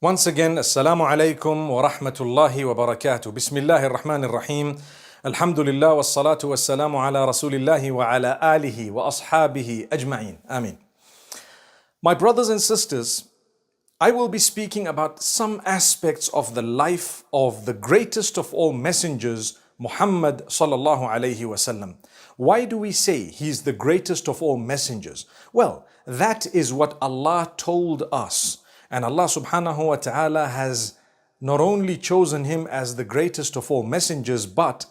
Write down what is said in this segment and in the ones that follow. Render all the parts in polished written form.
Once again, s.a.w wa rahmatullahi wa barakatuh. Bismillahir Rahmanir Rahim. Alhamdulillah wa salatu wa salamu ala rasulillahi wa ala alihi wa ashabihi ajma'in. Ameen. My brothers and sisters, I will be speaking about some aspects of the life of the greatest of all messengers, Muhammad sallallahu alayhi wa sallam. Why do we say he's the greatest of all messengers? Well, that is what Allah told us. And Allah subhanahu wa ta'ala has not only chosen him as the greatest of all messengers, but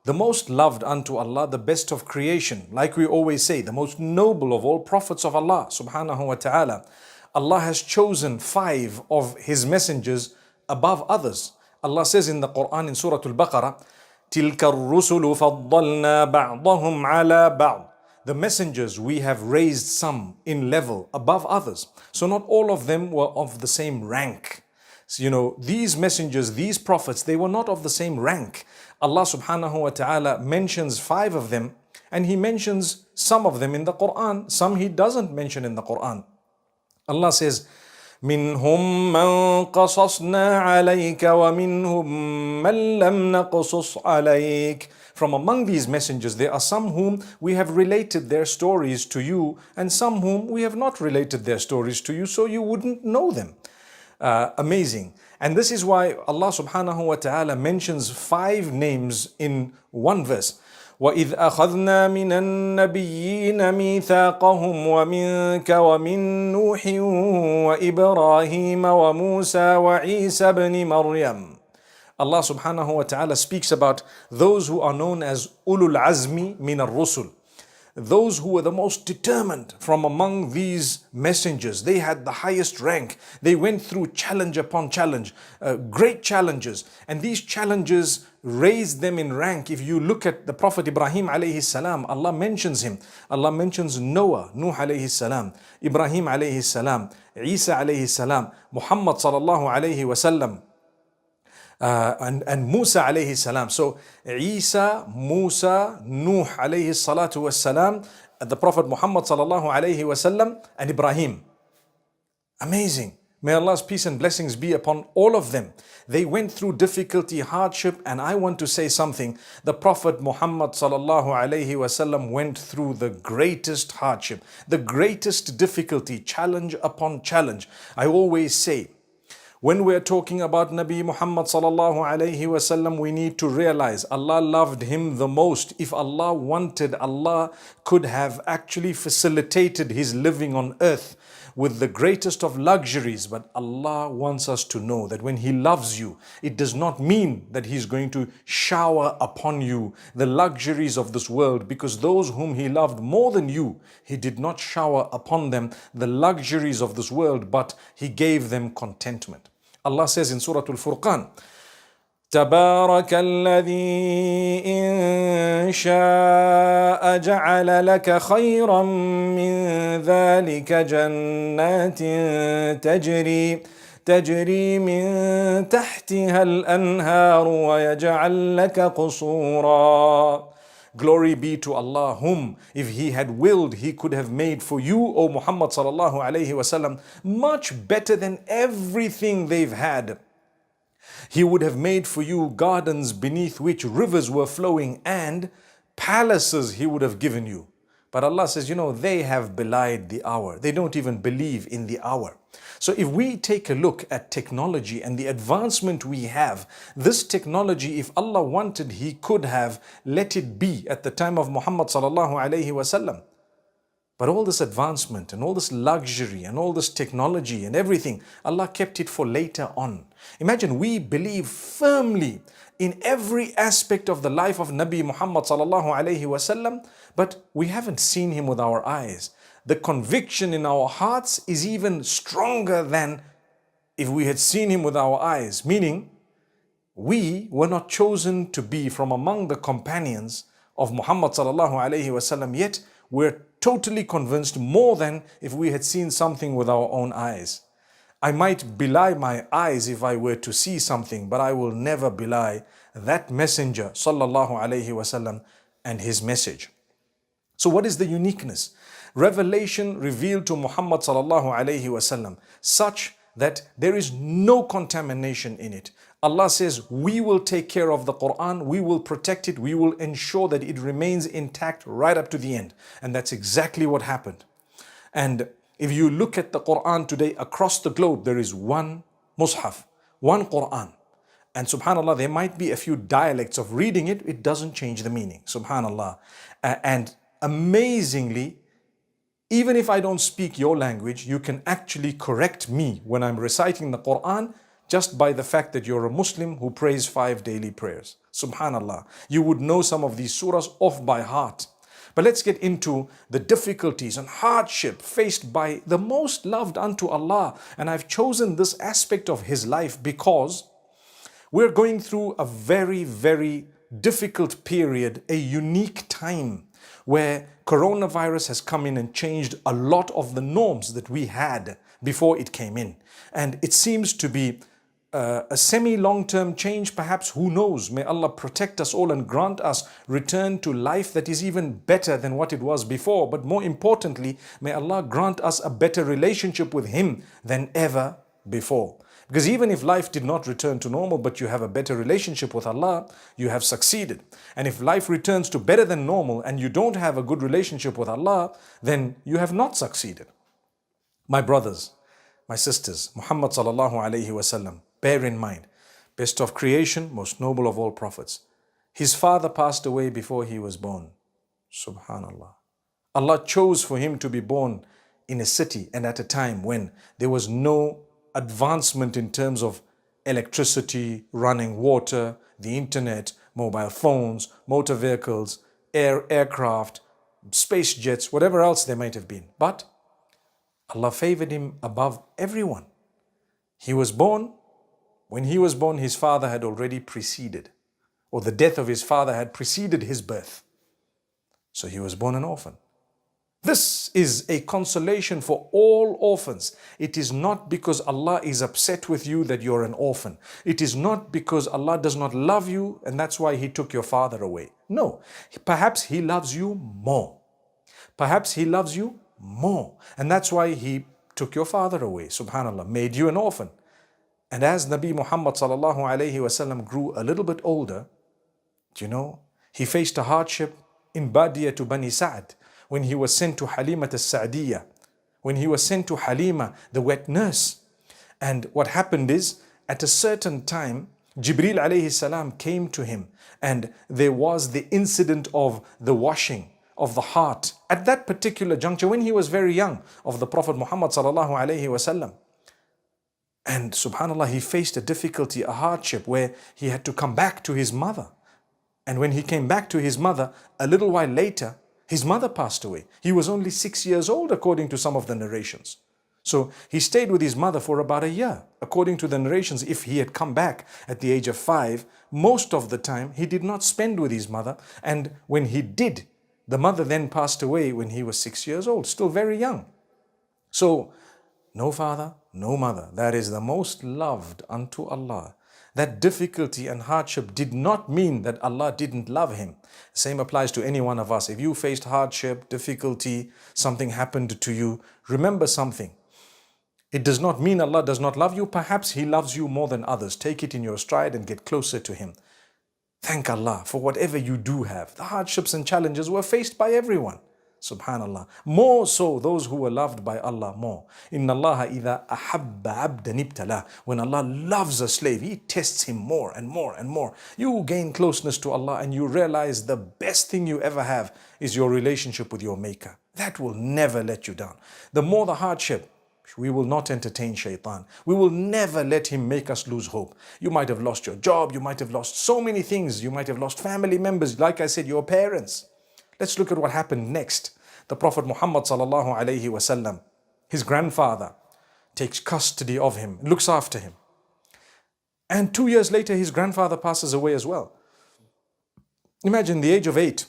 the most loved unto Allah, the best of creation. Like we always say, the most noble of all prophets of Allah subhanahu wa ta'ala. Allah has chosen 5 of his messengers above others. Allah says in the Quran in Surah Al-Baqarah, تِلْكَ الرُّسُلُ فَضَّلْنَا بَعْضَهُمْ عَلَى بَعْضٍ. The messengers, we have raised some in level above others. So not all of them were of the same rank. So, these messengers, these prophets, they were not of the same rank. Allah subhanahu wa ta'ala mentions 5 of them, and he mentions some of them in the Quran. Some he doesn't mention in the Quran. Allah says, مِنْهُمْ مَنْ قَصَصْنَا عَلَيْكَ وَمِنْهُمْ مَنْ لَمْ نَقْصُصْ عَلَيْكَ. From among these messengers, there are some whom we have related their stories to you, and some whom we have not related their stories to you, so you wouldn't know them. Amazing. And this is why Allah subhanahu wa ta'ala mentions 5 names in one verse. وَإِذْ أَخَذْنَا مِنَ النَّبِيِّينَ مِيثَاقَهُمْ وَمِنْكَ وَمِنْ نُوحٍ وَإِبْرَاهِيمَ وَمُوسَى وَعِيسَى بْنِ مَرْيَمَ. Allah subhanahu wa ta'ala speaks about those who are known as ulul azmi min ar-rusul. Those who were the most determined from among these messengers. They had the highest rank. They went through challenge upon challenge, great challenges. And these challenges raised them in rank. If you look at the Prophet Ibrahim alayhi salam, Allah mentions him. Allah mentions Noah, Nuh alayhi salam, Ibrahim alayhi salam, Isa alayhi salam, Muhammad sallallahu alayhi wa sallam. And Musa alayhi salam. So Isa, Musa, Nuh alayhi salatu was salam, the Prophet Muhammad sallallahu alayhi wa sallam, and Ibrahim. Amazing. May Allah's peace and blessings be upon all of them. They went through difficulty, hardship, and I want to say something. The Prophet Muhammad sallallahu alayhi wa sallam went through the greatest hardship, the greatest difficulty, challenge upon challenge. I always say, when we're talking about Nabi Muhammad sallallahu alayhi wa sallam, we need to realize Allah loved him the most. If Allah wanted, Allah could have actually facilitated his living on earth with the greatest of luxuries. But Allah wants us to know that when he loves you, it does not mean that he's going to shower upon you the luxuries of this world, because those whom he loved more than you, he did not shower upon them the luxuries of this world, but he gave them contentment. Allah says in Surah Al-Furqan, تبارك الذي إن شاء جعل لك خيرا من ذلك جنات تجري من تحتها الأنهار ويجعل لك قصورا. Glory be to Allah, whom, if he had willed, he could have made for you, O Muhammad sallallahu alayhi wa sallam, much better than everything they've had. He would have made for you gardens beneath which rivers were flowing, and palaces he would have given you. But Allah says, they have belied the hour. They don't even believe in the hour. So if we take a look at technology and the advancement we have, this technology, if Allah wanted, he could have let it be at the time of Muhammad sallallahu alayhi wa sallam. But all this advancement and all this luxury and all this technology and everything, Allah kept it for later on. Imagine, we believe firmly in every aspect of the life of Nabi Muhammad sallallahu alayhi wa sallam, but we haven't seen him with our eyes. The conviction in our hearts is even stronger than if we had seen him with our eyes. Meaning, we were not chosen to be from among the companions of Muhammad sallallahu alayhi wa sallam, yet we're totally convinced more than if we had seen something with our own eyes. I might belie my eyes if I were to see something, but I will never belie that messenger sallallahu alayhi wa sallam and his message. So what is the uniqueness? Revelation revealed to Muhammad sallallahu alayhi wa sallam, such that there is no contamination in it. Allah says, we will take care of the Quran, we will protect it, we will ensure that it remains intact right up to the end. And that's exactly what happened. And if you look at the Quran today across the globe, there is one mushaf, one Quran. And subhanAllah, there might be a few dialects of reading it, it doesn't change the meaning, subhanAllah. And amazingly, even if I don't speak your language, you can actually correct me when I'm reciting the Quran just by the fact that you're a Muslim who prays 5 daily prayers. Subhanallah. You would know some of these surahs off by heart. But let's get into the difficulties and hardship faced by the most loved unto Allah. And I've chosen this aspect of his life because we're going through a very, very difficult period, a unique time where coronavirus has come in and changed a lot of the norms that we had before it came in. And it seems to be a semi-long-term change, perhaps, who knows? May Allah protect us all and grant us return to life that is even better than what it was before. But more importantly, may Allah grant us a better relationship with Him than ever before. Because even if life did not return to normal, but you have a better relationship with Allah, you have succeeded. And if life returns to better than normal and you don't have a good relationship with Allah, then you have not succeeded. My brothers, my sisters, Muhammad sallallahu alayhi wasallam, bear in mind, best of creation, most noble of all prophets. His father passed away before he was born. Subhanallah. Allah chose for him to be born in a city and at a time when there was no advancement in terms of electricity, running water, the internet, mobile phones, motor vehicles, aircraft, space jets, whatever else there might have been. But Allah favored him above everyone. He was born. When he was born, his father had already preceded, or the death of his father had preceded his birth. So he was born an orphan. This is a consolation for all orphans. It is not because Allah is upset with you that you're an orphan. It is not because Allah does not love you and that's why He took your father away. No, perhaps He loves you more. Perhaps He loves you more. And that's why He took your father away, subhanAllah, made you an orphan. And as Nabi Muhammad sallallahu alayhi wasallam grew a little bit older, he faced a hardship in Badiya to Bani Sa'd, when he was sent to Halimat as-Sa'diyah, when he was sent to Halima, the wet nurse. And what happened is, at a certain time, Jibreel alayhi salam came to him, and there was the incident of the washing of the heart at that particular juncture when he was very young of the Prophet Muhammad sallallahu alayhi wasallam. And subhanAllah, he faced a difficulty, a hardship where he had to come back to his mother. And when he came back to his mother, a little while later, his mother passed away. He was only 6 years old, according to some of the narrations. So he stayed with his mother for about a year. According to the narrations, if he had come back at the age of 5, most of the time he did not spend with his mother. And when he did, the mother then passed away when he was 6 years old, still very young. So no father, no mother. That is the most loved unto Allah. That difficulty and hardship did not mean that Allah didn't love him. Same applies to any one of us. If you faced hardship, difficulty, something happened to you, remember something. It does not mean Allah does not love you. Perhaps He loves you more than others. Take it in your stride and get closer to Him. Thank Allah for whatever you do have. The hardships and challenges were faced by everyone. Subhanallah. More so those who were loved by Allah more. Inna Allah idha ahabba abdan ibtala. When Allah loves a slave, He tests him more and more and more. You gain closeness to Allah and you realize the best thing you ever have is your relationship with your Maker. That will never let you down. The more the hardship, we will not entertain shaitan. We will never let him make us lose hope. You might have lost your job. You might have lost so many things. You might have lost family members. Like I said, your parents. Let's look at what happened next. The Prophet Muhammad sallallahu alayhi wasallam, his grandfather, takes custody of him, looks after him. And 2 years later, his grandfather passes away as well. Imagine the age of 8.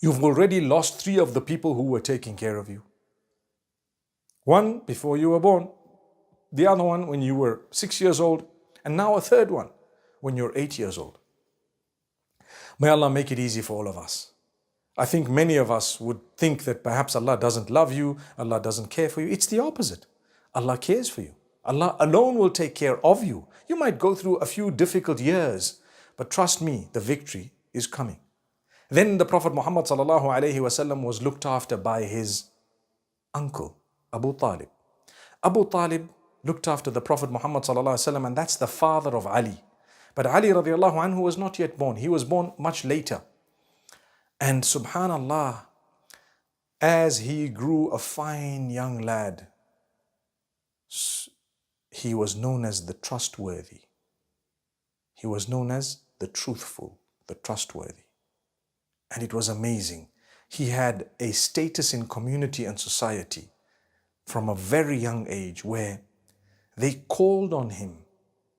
You've already lost 3 of the people who were taking care of you. One before you were born, the other one when you were 6 years old, and now a third one when you're 8 years old. May Allah make it easy for all of us. I think many of us would think that perhaps Allah doesn't love you, Allah doesn't care for you. It's the opposite. Allah cares for you. Allah alone will take care of you. You might go through a few difficult years, but trust me, the victory is coming. Then the Prophet Muhammad sallallahu alaihi wasallam was looked after by his uncle, Abu Talib. Abu Talib looked after the Prophet Muhammad sallallahu alaihi wasallam, and that's the father of Ali. But Ali radiallahu anhu was not yet born. He was born much later. And subhanallah, as he grew a fine young lad, he was known as the trustworthy. He was known as the truthful, the trustworthy. And it was amazing. He had a status in community and society from a very young age where they called on him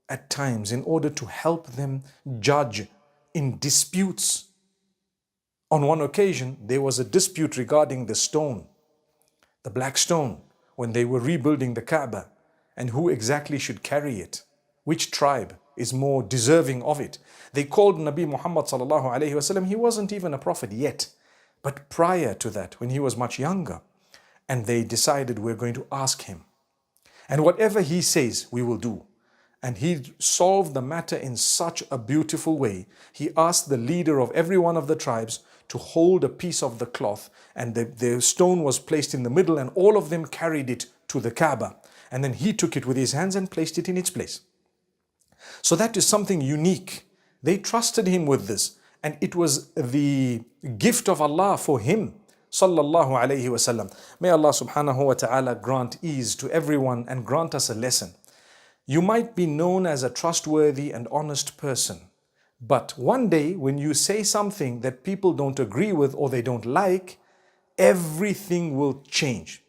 at times in order to help them judge in disputes. On one occasion, there was a dispute regarding the stone, the black stone, when they were rebuilding the Kaaba, and who exactly should carry it, which tribe is more deserving of it. They called Nabi Muhammad sallallahu alaihi wasallam. He wasn't even a prophet yet, but prior to that, when he was much younger, and they decided, we're going to ask him, and whatever he says, we will do. And he solved the matter in such a beautiful way. He asked the leader of every one of the tribes to hold a piece of the cloth, and the stone was placed in the middle, and all of them carried it to the Kaaba. And then he took it with his hands and placed it in its place. So that is something unique. They trusted him with this, and it was the gift of Allah for him, sallallahu alayhi wasallam. May Allah subhanahu wa ta'ala grant ease to everyone and grant us a lesson. You might be known as a trustworthy and honest person, but one day when you say something that people don't agree with or they don't like, everything will change.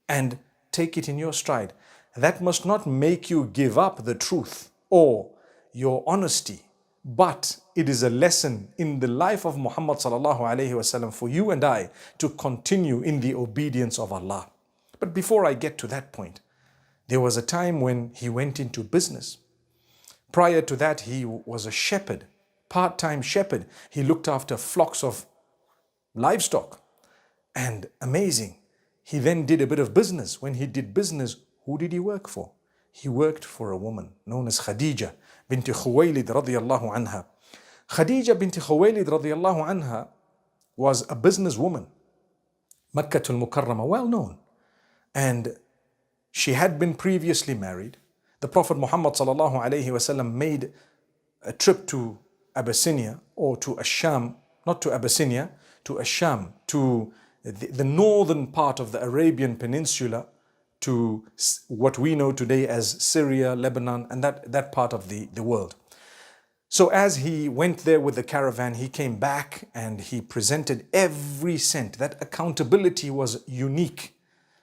And take it in your stride. That must not make you give up the truth or your honesty, but it is a lesson in the life of Muhammad sallallahu alaihi wasallam for you and I to continue in the obedience of Allah. But before I get to that point, there was a time when he went into business. Prior to that, he was a shepherd, part-time shepherd. He looked after flocks of livestock. And amazing, he then did a bit of business. When he did business, who did he work for? He worked for a woman known as Khadija bint Khuwaylid radiyallahu anha. Khadija bint Khuwaylid radiyallahu anha was a businesswoman, Makkatul Mukarramah, well known. And she had been previously married. The Prophet Muhammad sallallahu alayhi wasallam made a trip to Abyssinia, or to Asham, not to Abyssinia, to Asham, to the northern part of the Arabian Peninsula, to what we know today as Syria, Lebanon, and that part of the world. So as he went there with the caravan, he came back and he presented every cent. That accountability was unique.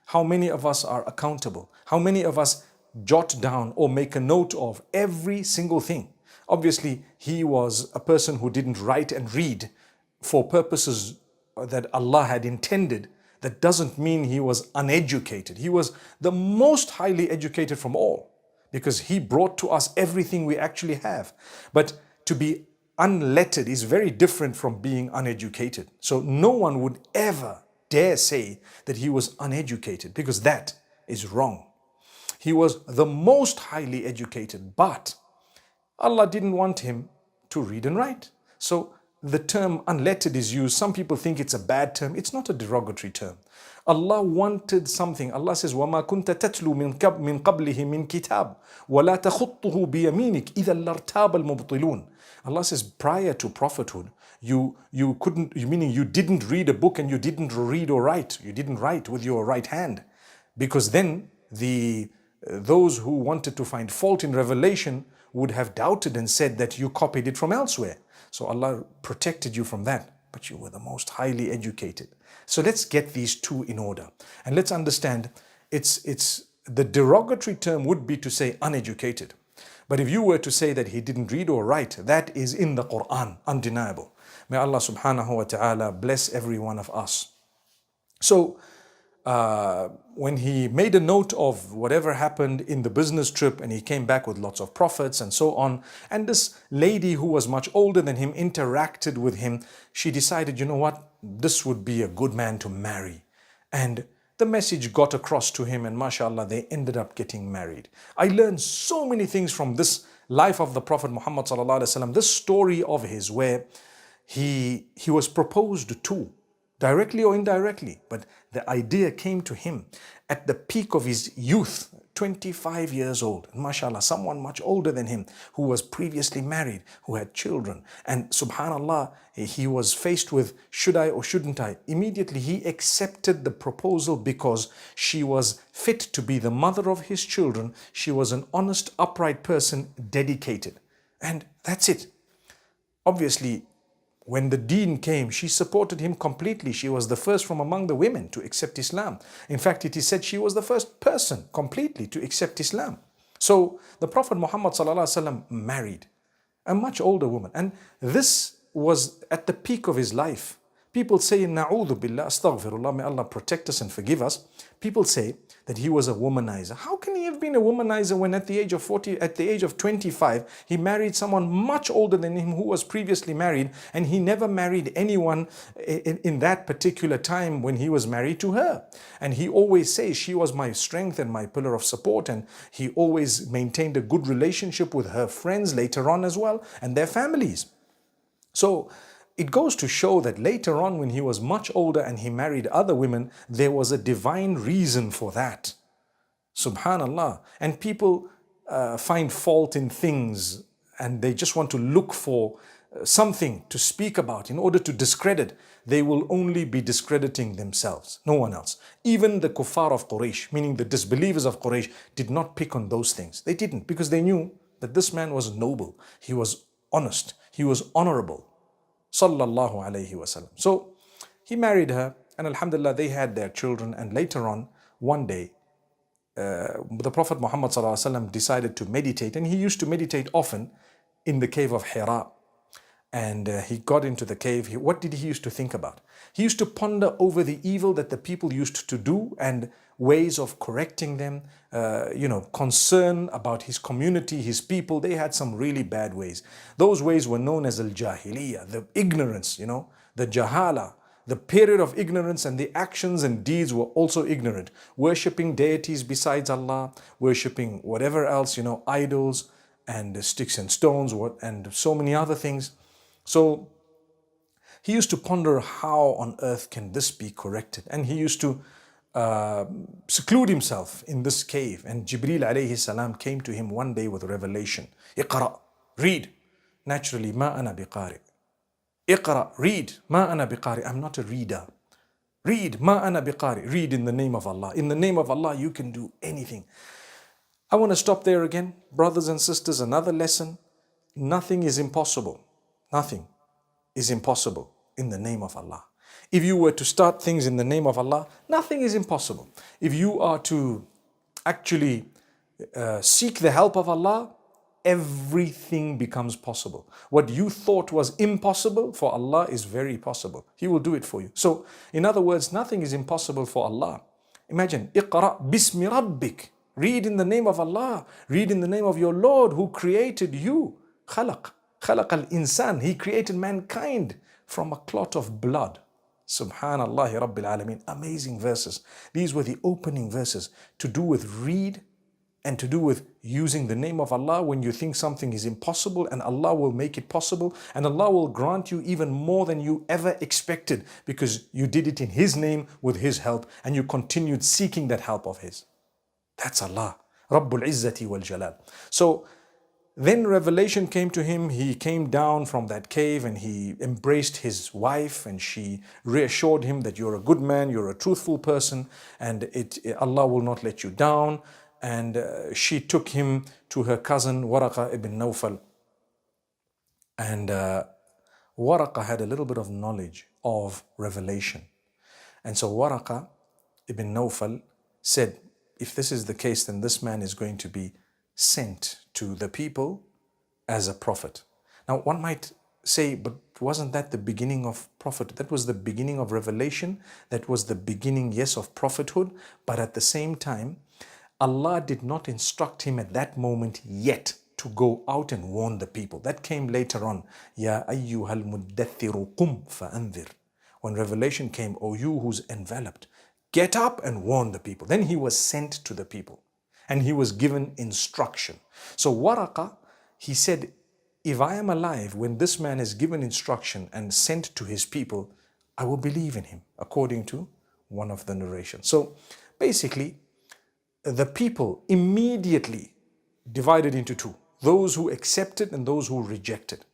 How many of us are accountable? How many of us jot down or make a note of every single thing? Obviously, he was a person who didn't write and read for purposes that Allah had intended. That doesn't mean he was uneducated. He was the most highly educated from all, because he brought to us everything we actually have. But to be unlettered is very different from being uneducated. So no one would ever dare say that he was uneducated, because that is wrong. He was the most highly educated, but Allah didn't want him to read and write. So the term unlettered is used. Some people think it's a bad term. It's not a derogatory term. Allah wanted something. Allah says, وَمَا كُنْتَ تَتْلُو مِنْ قَبْلِهِ مِنْ كِتَابٍ وَلَا تَخُطُّهُ بِيَمِينِكَ إِذَا لَارْتَابَ الْمُبْطِلُونَ. Allah says, prior to prophethood, you couldn't, meaning you didn't read a book and you didn't read or write. You didn't write with your right hand, because then those who wanted to find fault in revelation would have doubted and said that you copied it from elsewhere. So Allah protected you from that, but you were the most highly educated. So let's get these two in order, and let's understand it's the derogatory term would be to say uneducated. But if you were to say that he didn't read or write, that is in the Quran, undeniable. May Allah subhanahu wa ta'ala bless every one of us. So when he made a note of whatever happened in the business trip, and he came back with lots of profits and so on, and this lady who was much older than him interacted with him, she decided, you know what, this would be a good man to marry. And the message got across to him, and mashallah, they ended up getting married. I learned so many things from this life of the Prophet Muhammad sallallahu alaihi wasallam, this story of his where he was proposed to, directly or indirectly, but the idea came to him at the peak of his youth, 25 years old. And mashallah, someone much older than him who was previously married, who had children. And subhanallah, he was faced with, should I or shouldn't I? Immediately he accepted the proposal because she was fit to be the mother of his children. She was an honest, upright person, dedicated. And that's it. Obviously, when the deen came, she supported him completely. She was the first from among the women to accept Islam. In fact, it is said she was the first person completely to accept Islam. So the Prophet Muhammad sallallahu alaihi wasallam married a much older woman. And this was at the peak of his life. People say, na'udhu billah, astaghfirullah, may Allah protect us and forgive us. People say that he was a womanizer. How can he have been a womanizer when at the age of 25, he married someone much older than him who was previously married, and he never married anyone in that particular time when he was married to her. And he always says, she was my strength and my pillar of support, and he always maintained a good relationship with her friends later on as well, and their families. So it goes to show that later on when he was much older and he married other women, there was a divine reason for that. Subhanallah. And people find fault in things and they just want to look for something to speak about in order to discredit. They will only be discrediting themselves, no one else. Even the kuffar of Quraysh, meaning the disbelievers of Quraysh, did not pick on those things. They didn't, because they knew that this man was noble, he was honest, he was honorable. Sallallahu alayhi wasallam. So he married her, and alhamdulillah, they had their children. And later on, one day, the Prophet Muhammad sallallahu alaihi wasallam decided to meditate, and he used to meditate often in the cave of Hira. And he got into the cave. What did he used to think about? He used to ponder over the evil that the people used to do and ways of correcting them, concern about his community, his people. They had some really bad ways. Those ways were known as al-jahiliyyah, the ignorance, the jahala, the period of ignorance, and the actions and deeds were also ignorant. Worshipping deities besides Allah, worshipping whatever else, idols and sticks and stones and so many other things. So he used to ponder how on earth can this be corrected. And he used to seclude himself in this cave. And Jibreel alayhi salam came to him one day with revelation. Iqra, read. Naturally, ma ana biqari. Iqra, read. Ma ana biqari. I'm not a reader. Read. Ma ana biqari. Read in the name of Allah. In the name of Allah, you can do anything. I want to stop there again. Brothers and sisters, another lesson. Nothing is impossible. Nothing is impossible in the name of Allah. If you were to start things in the name of Allah, nothing is impossible. If you are to actually seek the help of Allah, everything becomes possible. What you thought was impossible for Allah is very possible. He will do it for you. So, in other words, nothing is impossible for Allah. Imagine, Iqra bismi rabbik. Read in the name of Allah. Read in the name of your Lord who created you. Khalaq al-insan. He created mankind from a clot of blood. Subhanallah Rabbil Alameen. Amazing verses. These were the opening verses to do with read and to do with using the name of Allah when you think something is impossible, and Allah will make it possible, and Allah will grant you even more than you ever expected because you did it in His name with His help and you continued seeking that help of His. That's Allah. Rabbul Izzati wal Jalal. So then revelation came to him. He came down from that cave and he embraced his wife, and she reassured him that you're a good man, you're a truthful person, and Allah will not let you down. And she took him to her cousin Waraqa ibn Nawfal. And Waraqa had a little bit of knowledge of revelation. And so Waraqa ibn Nawfal said, if this is the case, then this man is going to be sent to the people as a prophet. Now one might say, but wasn't that the beginning of prophet? That was the beginning of revelation. That was the beginning, yes, of prophethood. But at the same time, Allah did not instruct him at that moment yet to go out and warn the people. That came later on. Ya ayyuhal muddathiru qum fa'anzir. When revelation came, O you who's enveloped, get up and warn the people. Then he was sent to the people and he was given instruction. So Waraqa, he said, if I am alive when this man is given instruction and sent to his people, I will believe in him, according to one of the narrations. So basically, the people immediately divided into two, those who accepted and those who rejected.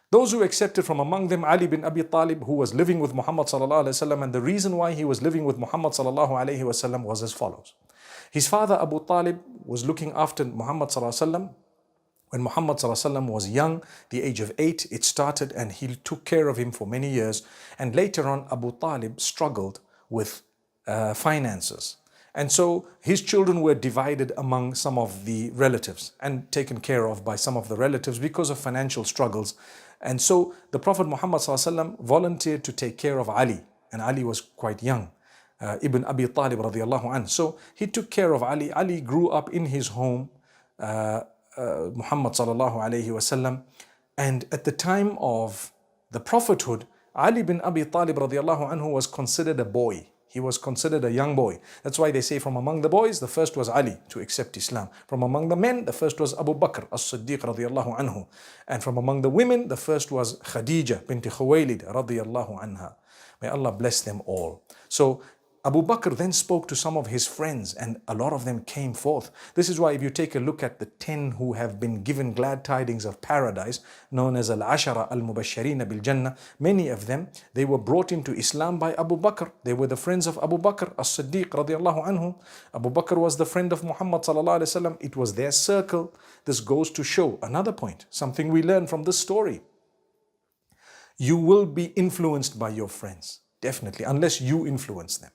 Those who accepted, from among them Ali bin Abi Talib, who was living with Muhammad sallallahu alaihi wasallam, and the reason why he was living with Muhammad sallallahu alaihi wasallam was as follows. His father Abu Talib was looking after Muhammad sallallahu alaihi wasallam. When Muhammad sallallahu alaihi wasallam was young, the age of 8, it started, and he took care of him for many years. And later on, Abu Talib struggled with finances. And so his children were divided among some of the relatives and taken care of by some of the relatives because of financial struggles. And so the Prophet Muhammad ﷺ volunteered to take care of Ali, and Ali was quite young, Ibn Abi Talib radiallahu anhu. So he took care of Ali. Ali grew up in his home, Muhammad sallallahu alayhi wasallam, and at the time of the prophethood, Ali bin Abi Talib radiallahu anhu was considered a boy. He was considered a young boy. That's why they say from among the boys, the first was Ali to accept Islam. From among the men, the first was Abu Bakr as-Siddiq radiyallahu anhu. And from among the women, the first was Khadija bint Khuwaylid radiyallahu anha. May Allah bless them all. So Abu Bakr then spoke to some of his friends, and a lot of them came forth. This is why if you take a look at the 10 who have been given glad tidings of paradise, known as Al-Ashara Al-Mubashsharina Bil-Jannah, many of them, they were brought into Islam by Abu Bakr. They were the friends of Abu Bakr as-Siddiq radiyallahu anhu. Abu Bakr was the friend of Muhammad sallallahu alaihi wasallam. It was their circle. This goes to show another point, something we learn from this story. You will be influenced by your friends, definitely, unless you influence them.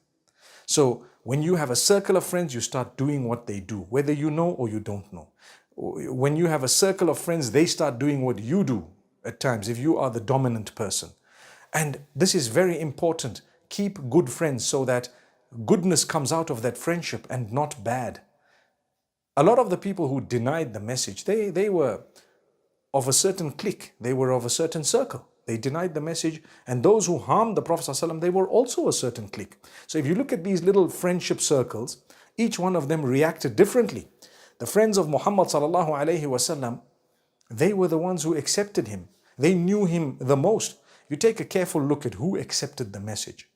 So when you have a circle of friends, you start doing what they do, whether you know or you don't know. When you have a circle of friends, they start doing what you do at times, if you are the dominant person. And this is very important. Keep good friends so that goodness comes out of that friendship and not bad. A lot of the people who denied the message, they were of a certain clique, they were of a certain circle. They denied the message, and those who harmed the Prophet ﷺ, they were also a certain clique. So if you look at these little friendship circles, each one of them reacted differently. The friends of Muhammad ﷺ, they were the ones who accepted him. They knew him the most. You take a careful look at who accepted the message.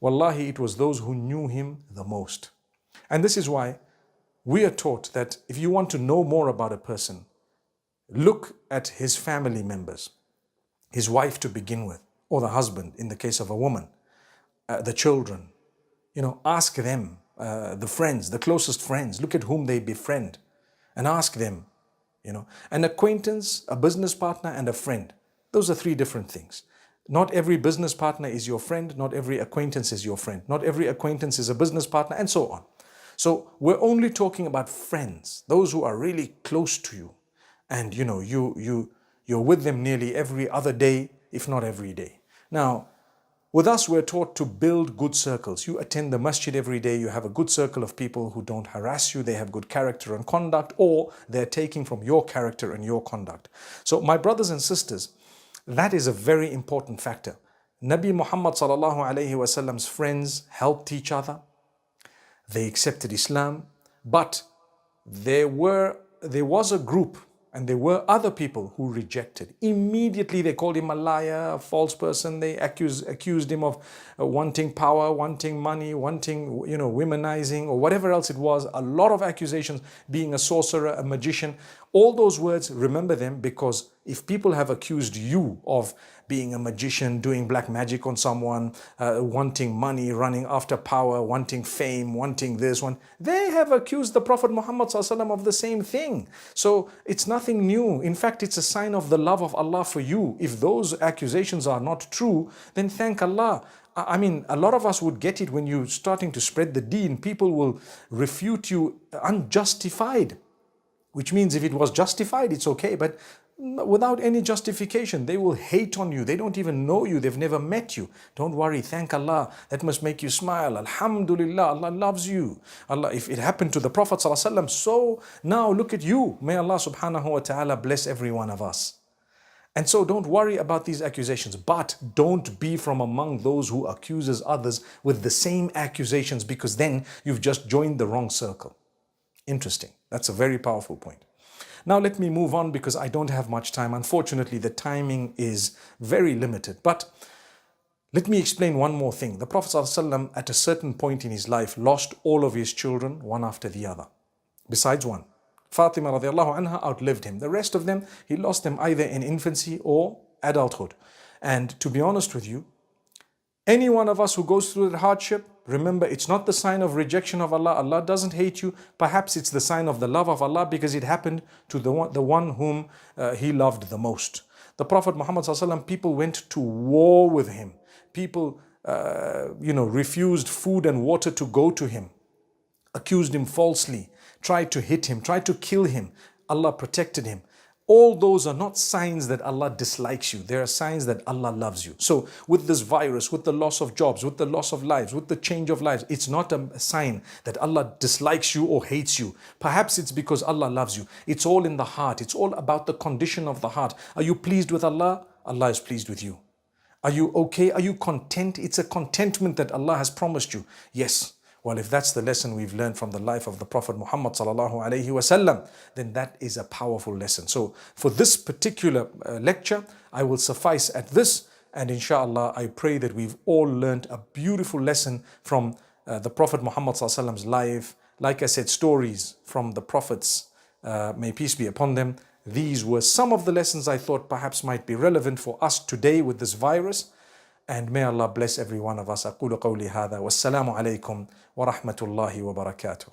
Wallahi, it was those who knew him the most. And this is why we are taught that if you want to know more about a person, look at his family members. His wife to begin with, or the husband in the case of a woman, the children. Ask them, the friends, the closest friends, look at whom they befriend and ask them. An acquaintance, a business partner, and a friend. Those are 3 different things. Not every business partner is your friend, not every acquaintance is your friend, not every acquaintance is a business partner, and so on. So we're only talking about friends, those who are really close to you, and you're with them nearly every other day, if not every day. Now, with us, we're taught to build good circles. You attend the masjid every day, you have a good circle of people who don't harass you, they have good character and conduct, or they're taking from your character and your conduct. So my brothers and sisters, that is a very important factor. Nabi Muhammad sallallahu alayhi wasallam's friends helped each other. They accepted Islam, but there was a group, and there were other people who rejected. Immediately they called him a liar, a false person. They accused him of wanting power, wanting money, wanting, womanizing, or whatever else it was. A lot of accusations, being a sorcerer, a magician. All those words, remember them, because if people have accused you of being a magician, doing black magic on someone, wanting money, running after power, wanting fame, wanting this one, they have accused the Prophet Muhammad ﷺ of the same thing. So it's nothing new. In fact, it's a sign of the love of Allah for you. If those accusations are not true, then thank Allah. I mean, a lot of us would get it when you're starting to spread the deen. People will refute you unjustified, which means if it was justified, it's okay, but without any justification, they will hate on you. They don't even know you. They've never met you. Don't worry. Thank Allah. That must make you smile. Alhamdulillah. Allah loves you. Allah, if it happened to the Prophet ﷺ, so now look at you. May Allah subhanahu wa ta'ala bless every one of us. And so don't worry about these accusations, but don't be from among those who accuses others with the same accusations, because then you've just joined the wrong circle. Interesting. That's a very powerful point. Now let me move on because I don't have much time. Unfortunately, the timing is very limited. But let me explain one more thing. The Prophet ﷺ at a certain point in his life lost all of his children one after the other, besides one. Fatima radiallahu anha outlived him. The rest of them, he lost them either in infancy or adulthood. And to be honest with you, any one of us who goes through that hardship, remember, it's not the sign of rejection of Allah. Allah doesn't hate you. Perhaps it's the sign of the love of Allah, because it happened to the one whom he loved the most. The Prophet Muhammad ﷺ, people went to war with him. People, refused food and water to go to him, accused him falsely, tried to hit him, tried to kill him. Allah protected him. All those are not signs that Allah dislikes you. They are signs that Allah loves you. So with this virus, with the loss of jobs, with the loss of lives, with the change of lives, it's not a sign that Allah dislikes you or hates you. Perhaps it's because Allah loves you. It's all in the heart. It's all about the condition of the heart. Are you pleased with Allah? Allah is pleased with you. Are you okay? Are you content? It's a contentment that Allah has promised you. Yes. Well, if that's the lesson we've learned from the life of the Prophet Muhammad sallallahu alaihi wasallam, then that is a powerful lesson. So for this particular lecture, I will suffice at this, and inshallah, I pray that we've all learned a beautiful lesson from the Prophet Muhammad sallallahu alaihi wasallam's life. Like I said, stories from the prophets, may peace be upon them. These were some of the lessons I thought perhaps might be relevant for us today with this virus. And may Allah bless every one of us. أقول قولي هذا والسلام عليكم ورحمة الله وبركاته.